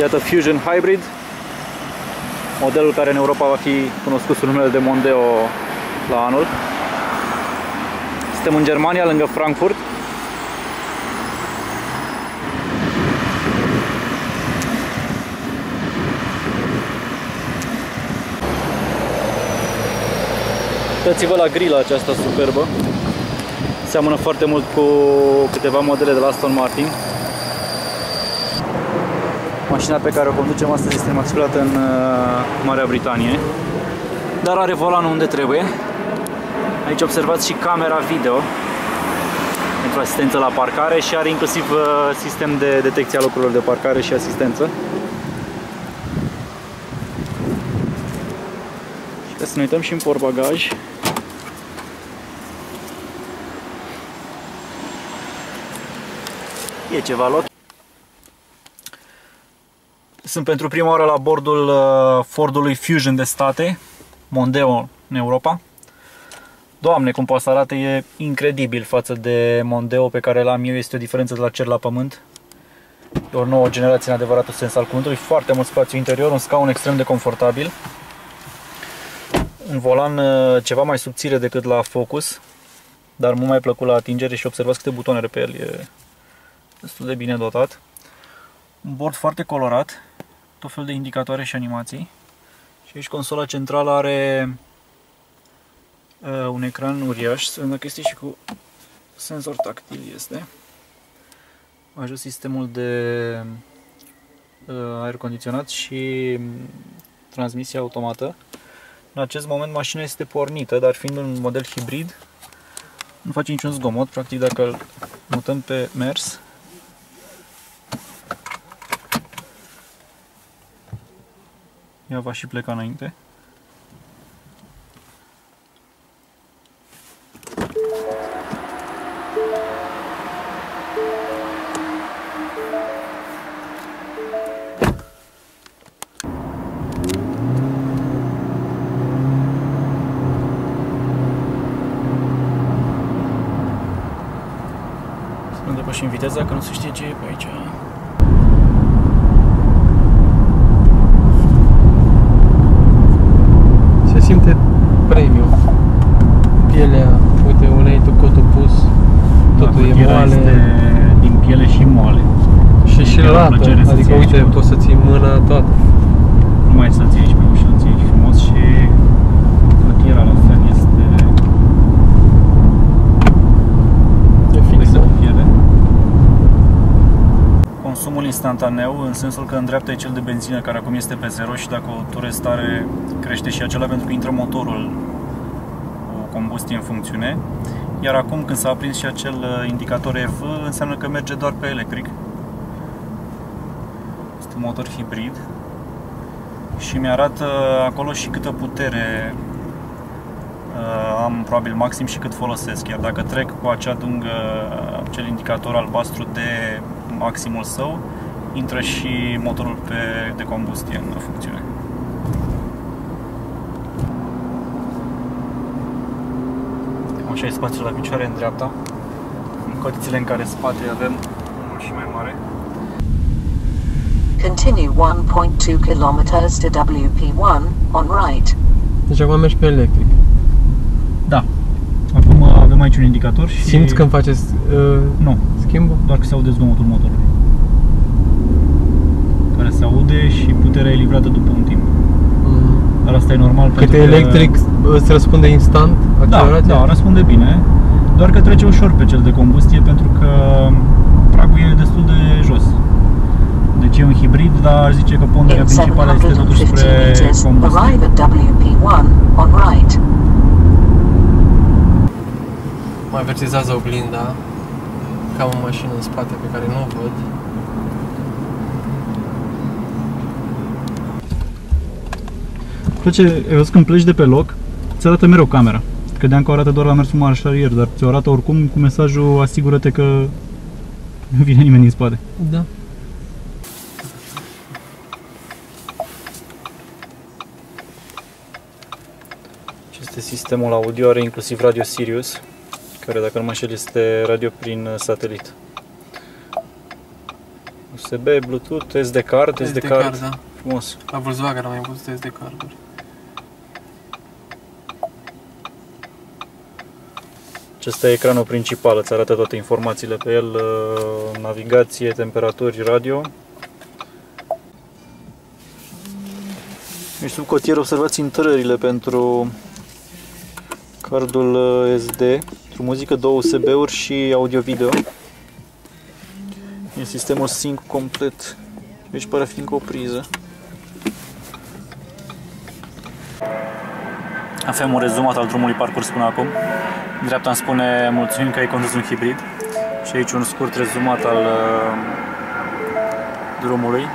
Iată Fusion Hybrid, modelul care în Europa va fi cunoscut sub numele de Mondeo la anul. Suntem în Germania, lângă Frankfurt. Uitați-vă la grila aceasta superbă. Seamănă foarte mult cu câteva modele de la Aston Martin. Mașina pe care o conducem astăzi este înmatriculată în Marea Britanie, dar are volanul unde trebuie. Aici observați și camera video pentru asistență la parcare și are inclusiv sistem de detecție a locurilor de parcare și asistență. Și ca să ne uităm și în portbagaj. E ceva loc. Sunt pentru prima oară la bordul Fordului Fusion de state, Mondeo în Europa. Doamne, cum poate să arate, e incredibil față de Mondeo pe care l-am eu, este o diferență de la cer la pământ. E o nouă generație în adevăratul sens al cuvântului, foarte mult spațiu interior, un scaun extrem de confortabil. Un volan ceva mai subțire decât la Focus, dar mult mai plăcut la atingere și observați câte butoane are pe el, e destul de bine dotat. Un bord foarte colorat, tot fel de indicatoare și animații. Și aici consola centrală are un ecran uriaș, să vedem dacă este și cu senzor tactil, este. Mai jos sistemul de aer condiționat și transmisie automată. În acest moment mașina este pornită, dar fiind un model hibrid, nu face niciun zgomot. Practic dacă îl mutăm pe mers, ea va și pleca înainte. Să nu depășim viteza, că nu se știe ce e pe aici. Simte premium. Pielea, uite, uleitul cotul pus, totul e moale. Este din piele și moale. Și lată, adică uite, poți să ții mâna toată. Nu mai să-l ții aici pe ușă, îl ții aici frumos și crotiera la fel este fixă cu piele. Consumul instantaneu, în sensul că în dreapta e cel de benzină care acum este pe 0 și dacă o turezi tare crește și acela pentru că intră motorul cu combustie în funcțiune. Iar acum când s-a aprins și acel indicator EV, înseamnă că merge doar pe electric. Este un motor hibrid și mi-arată acolo și câtă putere am probabil maxim și cât folosesc. Iar dacă trec cu acea dungă, acel indicator albastru de maximul său, intră și motorul de combustie în funcțiune. Așa e spațiul la picioare în dreapta. În condițiile în care spate avem unul și mai mare. Continue 1.2 km to WP1 on right. Deci acum mergi pe electric. Da. Acum avem aici un indicator și... Simți când faceți nu, schimbul? doar că se aude zgomotul motorului, care se aude și puterea e livrată după un timp. Dar asta e normal pentru că... electric îți răspunde instant accelerația? Da, răspunde bine, doar că trece ușor pe cel de combustie pentru că pragul e destul de jos. Deci e un hibrid, dar aș zice că ponderea principală este totuși spre combustie. Mă avertizează oglinda că am o mașină în spate pe care nu o văd. Ai văzut când pleci de pe loc, ți arată mereu camera. Credeam că arată doar la mersul marșalier, dar ți-o arată oricum cu mesajul asigură-te că nu vine nimeni din spate. Da. Este sistemul audio, are inclusiv radio Sirius, care dacă nu mă înșel este radio prin satelit. USB, Bluetooth, SD card, SD card, da. frumos. La Volkswagen am mai văzut SD carduri. Acesta e ecranul principal, îți arată toate informațiile pe el, navigație, temperaturi, radio. Și sub cotier observați intrările pentru cardul SD, pentru muzică, 2 USB-uri și audio-video. E sistemul sync complet. Deci pare a fi încă o priză. Avem un rezumat al drumului parcurs până acum. În dreapta îmi spune mulțumim că ai condus un hibrid. Și aici un scurt rezumat al drumului.